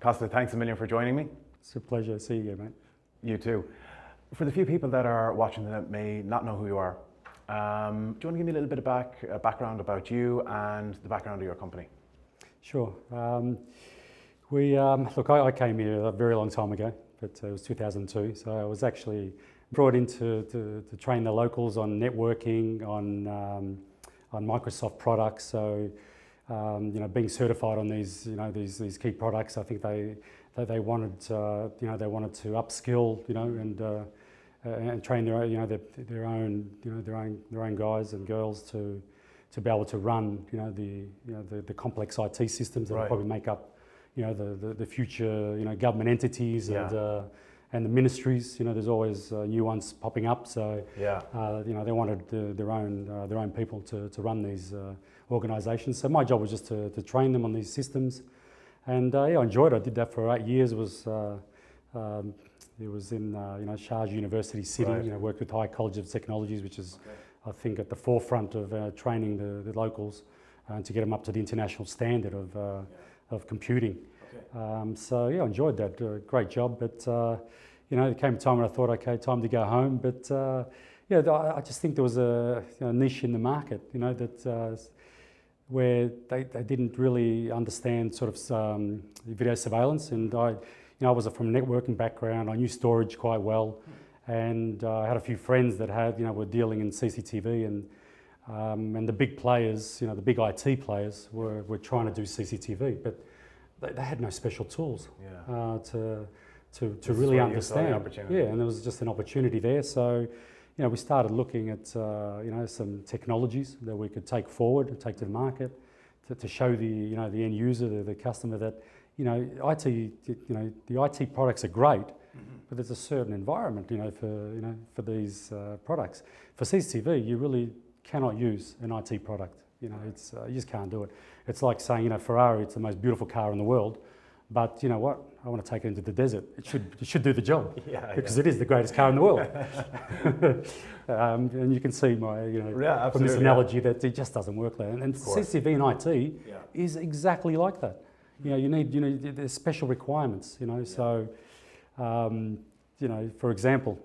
Costa, thanks a million for joining me. It's a pleasure to see you, mate. You too. For the few people that are watching that may not know who you are, do you want to give me a little bit of background about you and the background of your company? Sure. Look, I came here a very long time ago, but it was 2002. So I was actually brought in to train the locals on networking, on Microsoft products. So being certified on these key products, I think they wanted to upskill, and train their own guys and girls to be able to run the complex IT systems that will probably make up the future government entities and the ministries. There's always new ones popping up. So they wanted their own people to run these organisations. So my job was just to train them on these systems, and I enjoyed it. I did that for 8 years. It was in Sharjah University City. Right. Worked with High College of Technologies, which is I think at the forefront of training the locals to get them up to the international standard of computing. Okay. I enjoyed that. Great job, but there came a time when I thought, okay, time to go home. But I just think there was a niche in the market, that where they didn't really understand sort of video surveillance, and I was from a networking background. I knew storage quite well, and I had a few friends that were dealing in CCTV, and the big players, the big IT players were trying to do CCTV, but they had no special tools to really understand. And there was just an opportunity there. So, we started looking at some technologies that we could take forward and take to the market to show the end user, the customer, that the IT products are great, but there's a certain environment for these products. For CCTV, you really cannot use an IT product. You just can't do it. It's like saying, Ferrari, it's the most beautiful car in the world, but you know what? I want to take it into the desert. It should do the job, because it is the greatest car in the world. And you can see from this analogy that it just doesn't work there. And CCTV and IT is exactly like that. You need there's special requirements. So for example,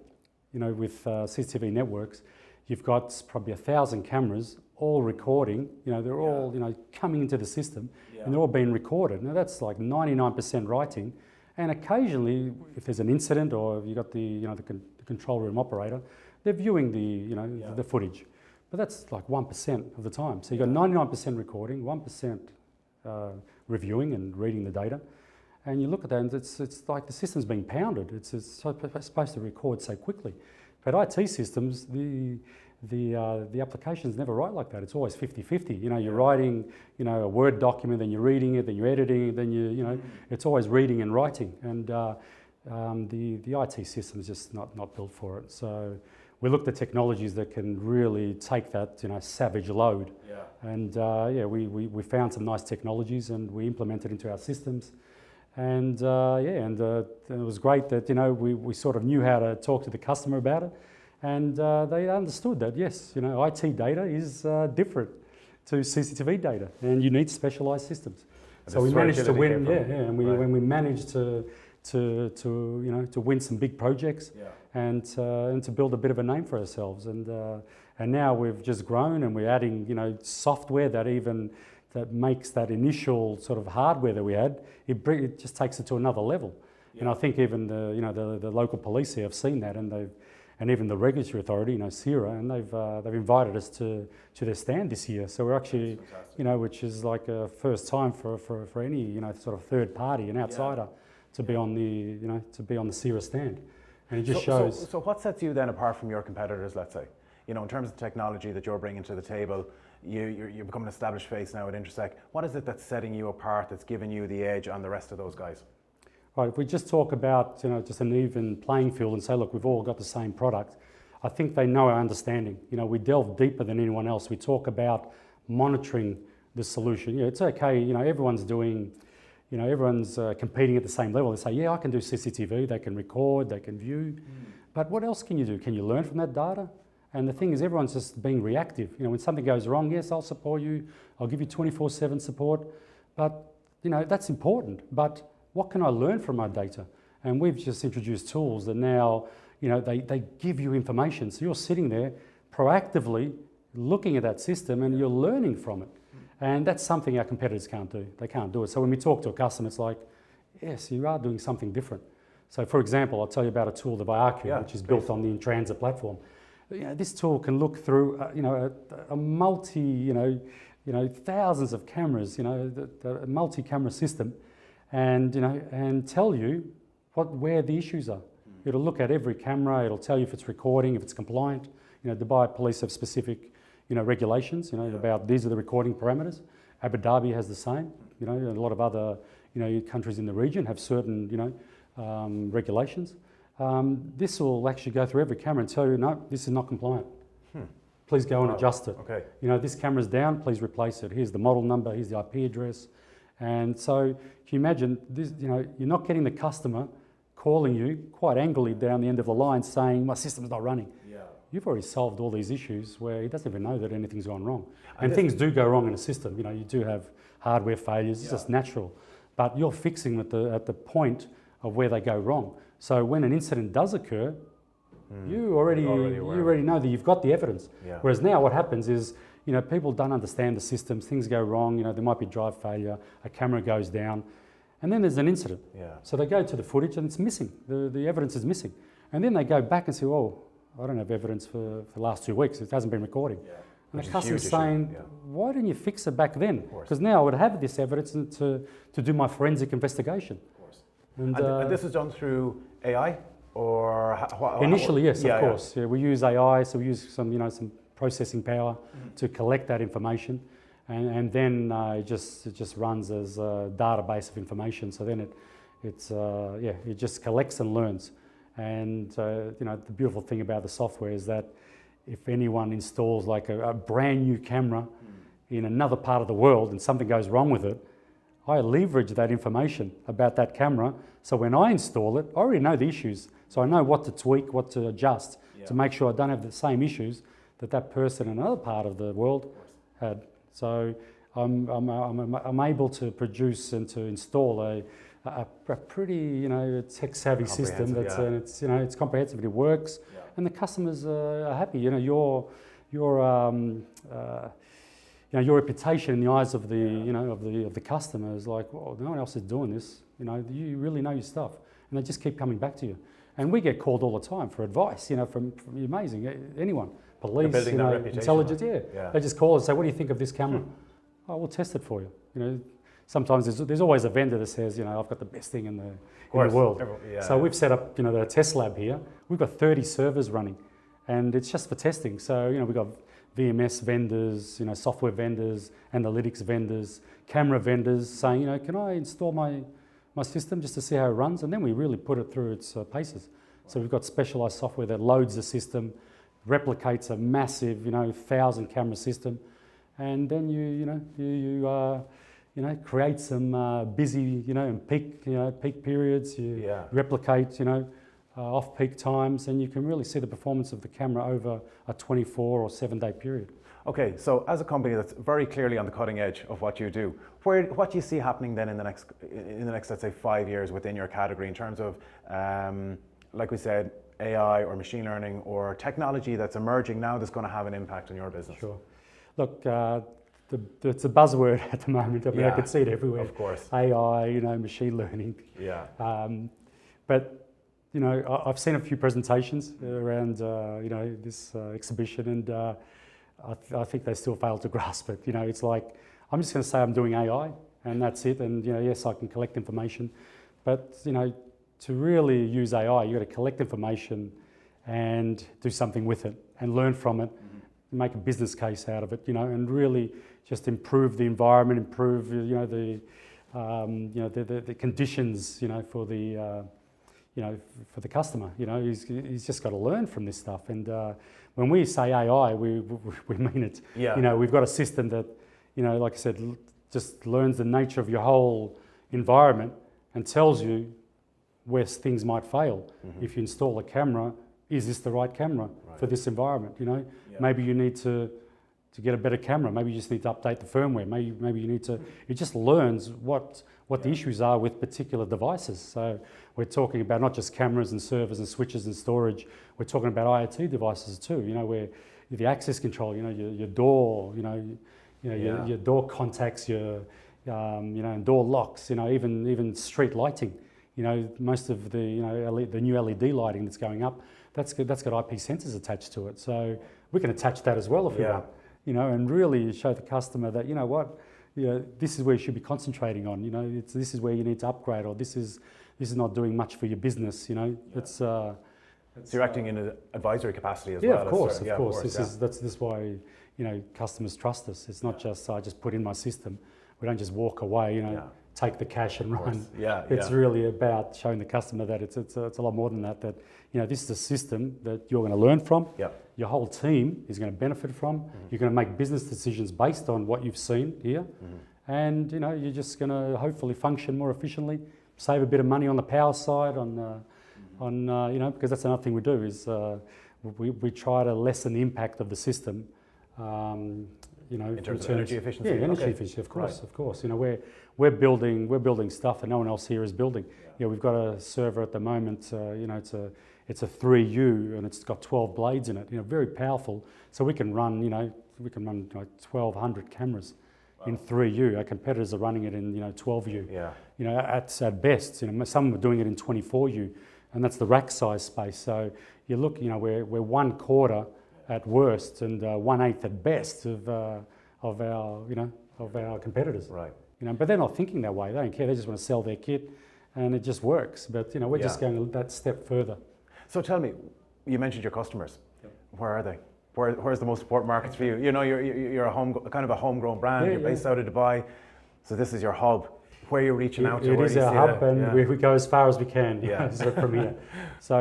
with CCTV networks, you've got probably 1,000 cameras all recording. They're all coming into the system, and they're all being recorded. Now that's like 99% writing, and occasionally, if there's an incident or you've got the control room operator, they're viewing the footage, but that's like 1% of the time. So you've got 99% recording, 1% reviewing and reading the data, and you look at that, and it's like the system's being pounded. It's supposed to record so quickly, but IT systems, the applications never write like that. It's always 50-50. You're writing, a Word document, then you're reading it, then you're editing it, then it's always reading and writing. And the IT system is just not built for it. So we looked at technologies that can really take that, savage load. And we found some nice technologies, and we implemented into our systems. And it was great that we sort of knew how to talk to the customer about it. And they understood that, yes, IT data is different to CCTV data, and you need specialised systems. So we managed to win, and we managed to win some big projects, and to build a bit of a name for ourselves. And now we've just grown, and we're adding software that makes that initial sort of hardware that we had. It just takes it to another level. And I think even the local police here have seen that, and even the regulatory authority, CIRA, and they've invited us to their stand this year. So we're actually, which is like a first time for any sort of third party, an outsider, to be on the CIRA stand, and it just shows. So what sets you then apart from your competitors? Let's say, in terms of technology that you're bringing to the table, you're becoming an established face now at Intersec. What is it that's setting you apart, that's giving you the edge on the rest of those guys? Right, if we just talk about just an even playing field and say, look, we've all got the same product, I think they know our understanding. We delve deeper than anyone else. We talk about monitoring the solution. It's okay. Everyone's doing, everyone's competing at the same level. They say, yeah, I can do CCTV. They can record. They can view. But what else can you do? Can you learn from that data? And the thing is, everyone's just being reactive. When something goes wrong, yes, I'll support you. I'll give you 24/7 support. But that's important. But what can I learn from my data? And we've just introduced tools that now, they give you information. So you're sitting there proactively looking at that system and you're learning from it. And that's something our competitors can't do. They can't do it. So when we talk to a customer, it's like, yes, you are doing something different. So for example, I'll tell you about a tool, the Viarcu, which is built on the Intransit platform. This tool can look through, a multi, thousands of cameras, the multi-camera system, and tell you where the issues are. It'll look at every camera. It'll tell you if it's recording, if it's compliant. Dubai Police have specific, regulations, about these are the recording parameters. Abu Dhabi has the same. A lot of other, countries in the region have certain, regulations. This will actually go through every camera and tell you, no, this is not compliant. Please go and adjust it. Okay. This camera's down, please replace it. Here's the model number, here's the IP address. And so can you imagine this, you're not getting the customer calling you quite angrily down the end of the line saying, my system's not running. Yeah. You've already solved all these issues where he doesn't even know that anything's gone wrong. And things do go wrong in a system. You do have hardware failures, it's just natural. But you're fixing them at the point of where they go wrong. So when an incident does occur, you already know that you've got the evidence. Yeah. Whereas now what happens is, people don't understand the systems, things go wrong, there might be drive failure, a camera goes down, and then there's an incident. Yeah. So they go to the footage and it's missing, the evidence is missing. And then they go back and say, oh, I don't have evidence for the last 2 weeks, it hasn't been recording. Yeah. And the customer's saying, why didn't you fix it back then? Because now I would have this evidence to do my forensic investigation. Of course. And this is done through AI? Or initially, yes, of course. Yeah, we use AI, so we use some processing power to collect that information, and then it just runs as a database of information. So then it just collects and learns. And the beautiful thing about the software is that if anyone installs like a brand new camera in another part of the world and something goes wrong with it, I leverage that information about that camera. So when I install it, I already know the issues. So I know what to tweak, what to adjust to make sure I don't have the same issues that person in another part of the world had. So I'm able to produce and to install a pretty tech savvy system that's it's comprehensive. It works, and the customers are happy. Your reputation in the eyes of the of the customer is like, well, no one else is doing this. You really know your stuff, and they just keep coming back to you. And we get called all the time for advice. From amazing anyone, police, intelligence. They just call and say, what do you think of this camera? Oh, we'll test it for you. Sometimes there's always a vendor that says, I've got the best thing in the world. So we've set up the test lab here. We've got 30 servers running, and it's just for testing. So we've got VMS vendors, software vendors, analytics vendors, camera vendors saying, can I install my system just to see how it runs? And then we really put it through its paces. So we've got specialized software that loads the system, replicates a massive, 1,000 camera system, and then you create some busy, and peak periods. You replicate, off-peak times, and you can really see the performance of the camera over a 24 or 7-day period. Okay, so as a company that's very clearly on the cutting edge of what you do, what do you see happening then in the next, let's say, 5 years within your category in terms of, like we said, AI or machine learning or technology that's emerging now that's going to have an impact on your business? Sure. Look, it's a buzzword at the moment. I mean, I could see it everywhere. Of course. AI, machine learning. Yeah. But I've seen a few presentations around, this exhibition, and I think they still fail to grasp it. It's like, I'm just going to say I'm doing AI, and that's it. And yes, I can collect information, but to really use AI, you've got to collect information and do something with it and learn from it, make a business case out of it, and really just improve the environment, improve the conditions, for the for the customer. He's just got to learn from this stuff. And when we say AI, we mean it. Yeah. We've got a system that, like I said, just learns the nature of your whole environment and tells you where things might fail. If you install a camera, is this the right camera for this environment? Maybe you need to to get a better camera. Maybe you just need to update the firmware. Maybe you need to, it just learns what the issues are with particular devices. So we're talking about not just cameras and servers and switches and storage, we're talking about IoT devices too, where the access control, your door, your door contacts, and door locks, even street lighting. Most of the the new LED lighting that's going up, that's got IP sensors attached to it. So we can attach that as well if we want, and really show the customer that this is where you should be concentrating on. This is where you need to upgrade, or this is not doing much for your business. So you're acting in an advisory capacity as well. Of course. This is why customers trust us. It's not just I just put in my system. We don't just walk away. Take the cash and run. It's really about showing the customer that it's a lot more than that. That this is a system that you're going to learn from. Your whole team is going to benefit from. You're going to make business decisions based on what you've seen here, and you're just going to hopefully function more efficiently, save a bit of money on the power side, because that's another thing we do is we try to lessen the impact of the system. In terms of energy efficiency. Energy efficiency, of course. We're building stuff that no one else here is building. We've got a server at the moment. It's a 3U and it's got 12 blades in it. Very powerful. So we can run 1,200 cameras in 3U. Our competitors are running it in 12U. At best. Some are doing it in 24U, and that's the rack size space. So you look. We're 1/4 at worst and 1/8 at best of our competitors. Right. But they're not thinking that way. They don't care. They just want to sell their kit, and it just works. But we're just going that step further. So tell me, you mentioned your customers. Where are they? Where's the most important markets for you? You're kind of a homegrown brand. You're based out of Dubai, so this is your hub. Where are you reaching out to? It is our hub, and we go as far as we can. From here. So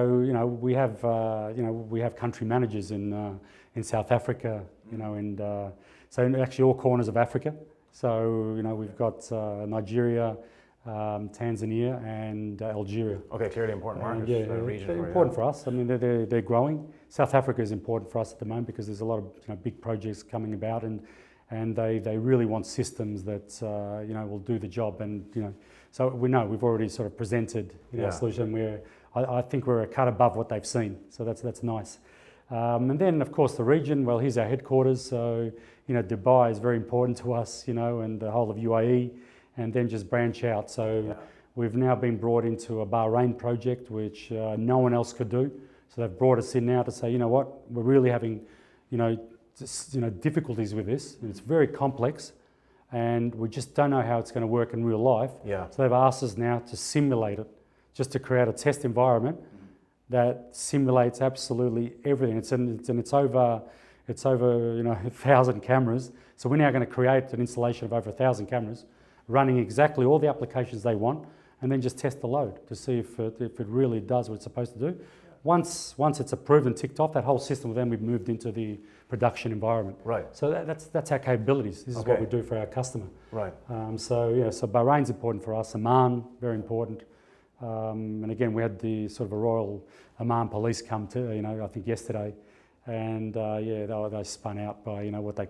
we have country managers in South Africa. And so in actually all corners of Africa. So we've got Nigeria, Tanzania, and Algeria. Okay, clearly important markets. Region they're important for us. I mean, they're growing. South Africa is important for us at the moment because there's a lot of big projects coming about, and they really want systems that will do the job. And so we've already sort of presented our solution where I think we're a cut above what they've seen. So that's nice. And then of course the region. Well, here's our headquarters. So Dubai is very important to us. And the whole of UAE, and then just branch out. So we've now been brought into a Bahrain project, which no one else could do. So they've brought us in now to say, we're really having difficulties with this, and it's very complex, and we just don't know how it's going to work in real life. So they've asked us now to simulate it, just to create a test environment that simulates absolutely everything. It's over 1,000 cameras. So we're now going to create an installation of over 1,000 cameras, running exactly all the applications they want, and then just test the load to see if it really does what it's supposed to do. Once it's approved and ticked off, that whole system will then be moved into the production environment. Right. So that's our capabilities. This is what we do for our customer. Right. So Bahrain's important for us. Oman, very important. And again, we had the sort of a Royal Oman Police come to, I think yesterday, and they spun out by what they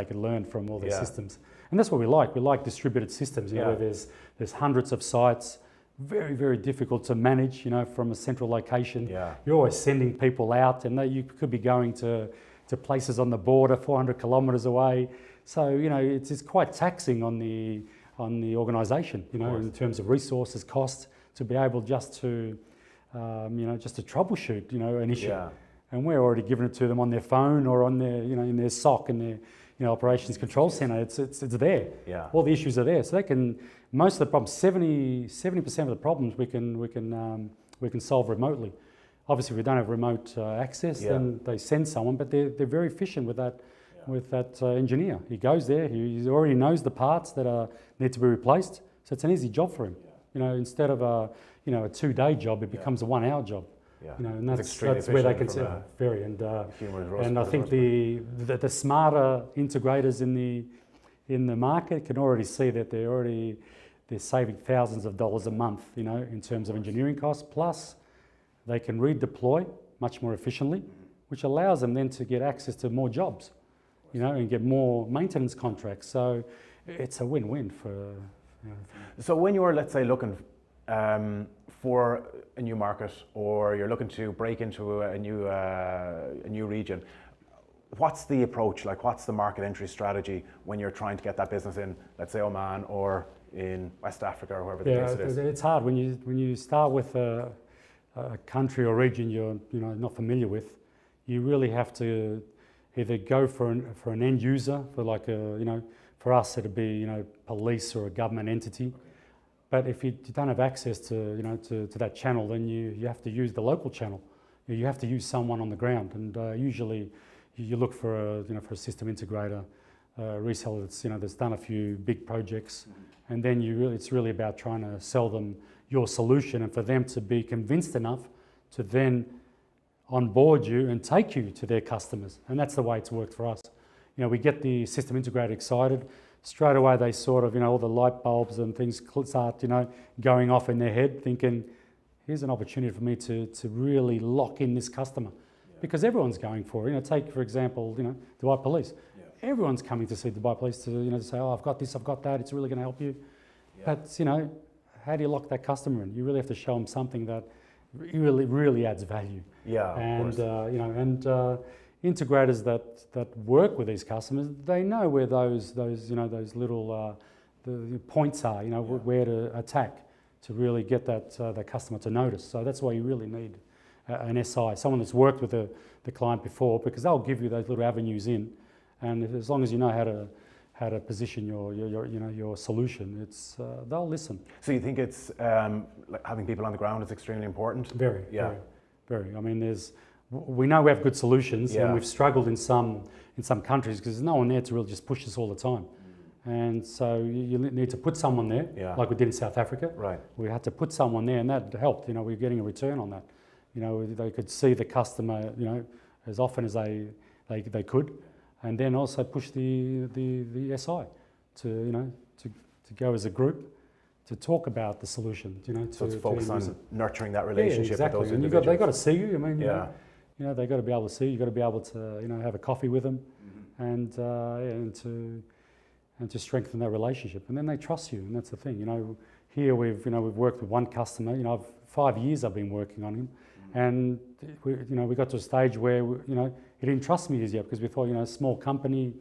could learn from all the systems. And that's what we like. We like distributed systems. Where there's hundreds of sites. Very, very difficult to manage, from a central location. You're always sending people out, and you could be going to places on the border, 400 kilometres away. So, it's quite taxing on the organisation, in terms of resources, cost, to be able just to troubleshoot, an issue. And we're already giving it to them on their phone or on their, in their SOC and their operations control centre. It's there. All the issues are there, so they can. Most of the problems, 70% of the problems, we can solve remotely. Obviously, if we don't have remote access, then they send someone. But they're very efficient with that engineer. He goes there. He already knows the parts that need to be replaced. So it's an easy job for him. Instead of a 2-day job, it becomes a 1-hour job. And that's where they can vary. And I think the smarter integrators in the market can already see that they're saving thousands of dollars a month, in terms of engineering costs. Plus, they can redeploy much more efficiently, which allows them then to get access to more jobs. you know, and get more maintenance contracts. So it's a win-win for. You know, So when you're, let's say, looking for a new market, or you're looking to break into a new region, what's the approach? Like, what's the market entry strategy when you're trying to get that business in, let's say, Oman or in West Africa or wherever the case it is? It's hard when you start with a country or region you're not familiar with. You really have to either go for an end user, for like for us it'd be police or a government entity. But if you don't have access to to that channel, then you have to use the local channel. You have to use someone on the ground, and usually you look for a system integrator, reseller that's done a few big projects, and then it's really about trying to sell them your solution, and for them to be convinced enough to then onboard you and take you to their customers. And that's the way it's worked for us. We get the system integrator excited. Straight away they sort of, all the light bulbs and things start, going off in their head, thinking, here's an opportunity for me to really lock in this customer. Yeah. Because everyone's going for it. Take, for example, Dubai Police. Yeah. Everyone's coming to see Dubai Police to say, oh, I've got this, I've got that, it's really going to help you. Yeah. But, how do you lock that customer in? You really have to show them something that really adds value. Yeah, and integrators that work with these customers, they know where those little the points are, where to attack to really get that customer to notice. So that's why you really need an SI, someone that's worked with the client before, because they'll give you those little avenues in, and as long as you know how to position your solution, they'll listen. So you think it's like having people on the ground is extremely important? Very. I mean, we know we have good solutions, and we've struggled in some countries because there's no one there to really just push us all the time. And so you need to put someone there, like we did in South Africa. Right. We had to put someone there, and that helped. We're getting a return on that. They could see the customer, as often as they could, and then also push the SI to go as a group to talk about the solution. So to focus on nurturing that relationship. Exactly. With those and individuals. They've got to see you. I mean, they've got to be able to see you. You've got to be able to have a coffee with them, and to strengthen that relationship. And then they trust you, and that's the thing. Here we've worked with one customer. 5 years I've been working on him, and we got to a stage where he didn't trust me as yet, because we thought, small company,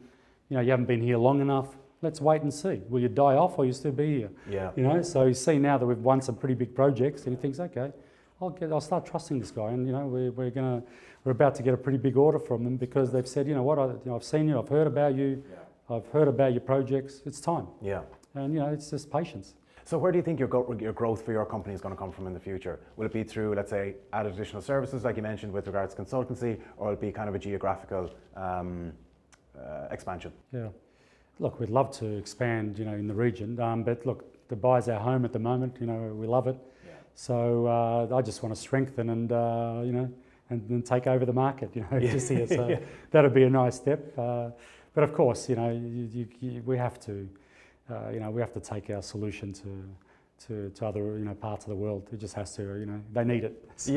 you haven't been here long enough. Let's wait and see. Will you die off, or you still be here? Yeah. So you see now that we've won some pretty big projects, and he thinks, okay, I'll start trusting this guy, and we're about to get a pretty big order from them, because they've said, I've seen you, I've heard about you, I've heard about your projects. It's time. Yeah. And it's just patience. So where do you think your growth for your company is going to come from in the future? Will it be through, let's say, added additional services, like you mentioned, with regards to consultancy, or will it be kind of a geographical expansion? Yeah. Look, we'd love to expand, in the region, but look, Dubai's our home at the moment. We love it. Yeah. So I just want to strengthen and and take over the market. Just here. So that'd be a nice step. But of course, we have to. We have to take our solution to other parts of the world. It just has to. They need it. So,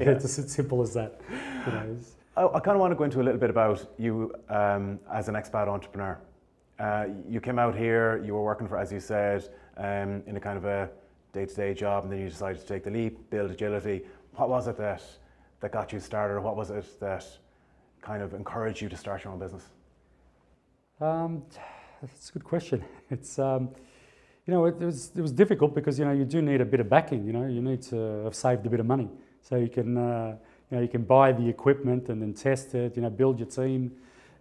it's as simple as that. I kind of want to go into a little bit about you as an expat entrepreneur. You came out here. You were working for, as you said, in a kind of a day-to-day job, and then you decided to take the leap, build Agility. What was it that got you started, or what was it that kind of encouraged you to start your own business? That's a good question. It's it was difficult because you do need a bit of backing. You need to have saved a bit of money so you can you can buy the equipment and then test it. Build your team,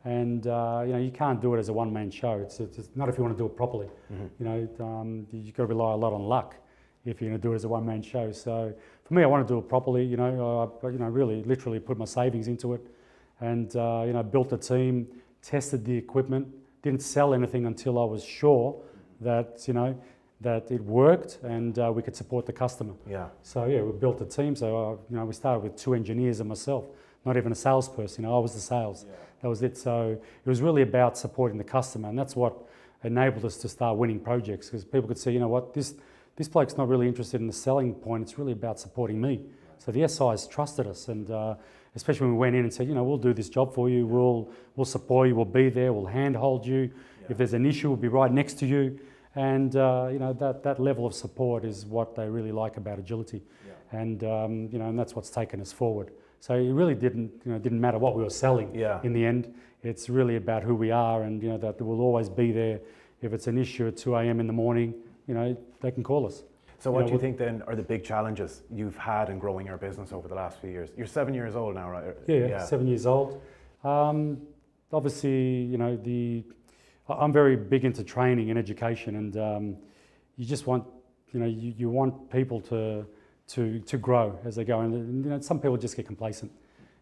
and you can't do it as a one-man show. It's not if you want to do it properly. Mm-hmm. You've got to rely a lot on luck if you're going to do it as a one-man show. So for me, I want to do it properly. I really literally put my savings into it, and built a team, tested the equipment. Didn't sell anything until I was sure that that it worked and we could support the customer. Yeah. So we built a team. So we started with 2 engineers and myself, not even a salesperson. I was the sales. Yeah. That was it. So it was really about supporting the customer, and that's what enabled us to start winning projects, because people could see, this bloke's not really interested in the selling point. It's really about supporting me. Right. So the SIs trusted us, and especially when we went in and said, we'll do this job for you, we'll support you, we'll be there, we'll handhold you. If there's an issue, we'll be right next to you. And that level of support is what they really like about Agility, and and that's what's taken us forward. So it really didn't matter what we were selling in the end. It's really about who we are, and that we'll always be there. If it's an issue at 2 a.m. in the morning, they can call us. So what do you think then are the big challenges you've had in growing your business over the last few years? You're 7 years old now, right? Yeah. 7 years old. Obviously, I'm very big into training and education, and you just want, you want people to grow as they go. And some people just get complacent,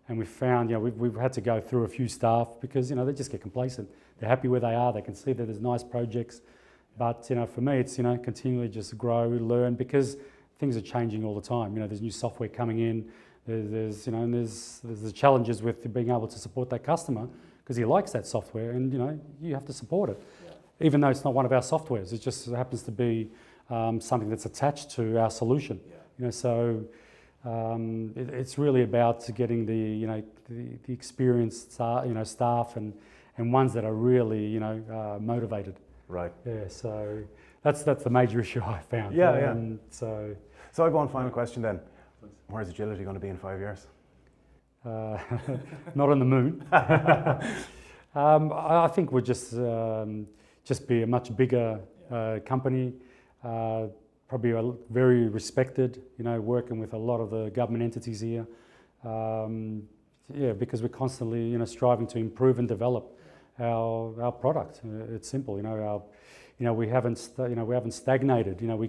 and we've found, we've had to go through a few staff because they just get complacent. They're happy where they are. They can see that there's nice projects, but for me, it's continually just grow, learn, because things are changing all the time. There's new software coming in. There's the challenges with being able to support that customer because he likes that software, and you have to support it, even though it's not one of our softwares. It just happens to be something that's attached to our solution. So it's really about getting the experienced staff and ones that are really motivated. Right. Yeah. So that's the major issue I found. So I have one final question then. Where's Agility going to be in 5 years? Not on the moon. I think we'll just be a much bigger company, probably very respected, working with a lot of the government entities here. Because we're constantly, striving to improve and develop our product. It's simple, we haven't stagnated. We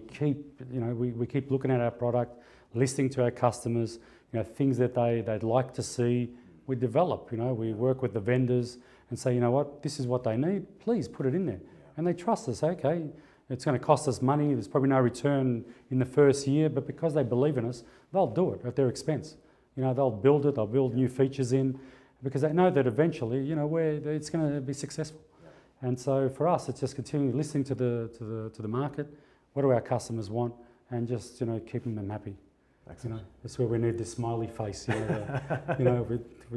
keep looking at our product, listening to our customers. Things that they'd like to see, we develop. We work with the vendors and say, this is what they need. Please put it in there, and they trust us. Okay, it's going to cost us money. There's probably no return in the first year, but because they believe in us, they'll do it at their expense. They'll build it. They'll build new features in, because they know that eventually, it's going to be successful. And so for us, it's just continuing listening to the market. What do our customers want, and just keeping them happy. Excellent. That's where we need this smiley face. We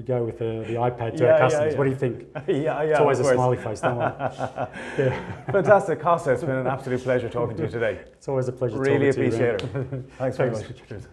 go with the iPad to our customers. What do you think? It's always a smiley face, don't we? Fantastic, Costa. It's been an absolute pleasure talking to you today. It's always a pleasure. Really talking to you. Really appreciate it. Thanks very much. Cheers.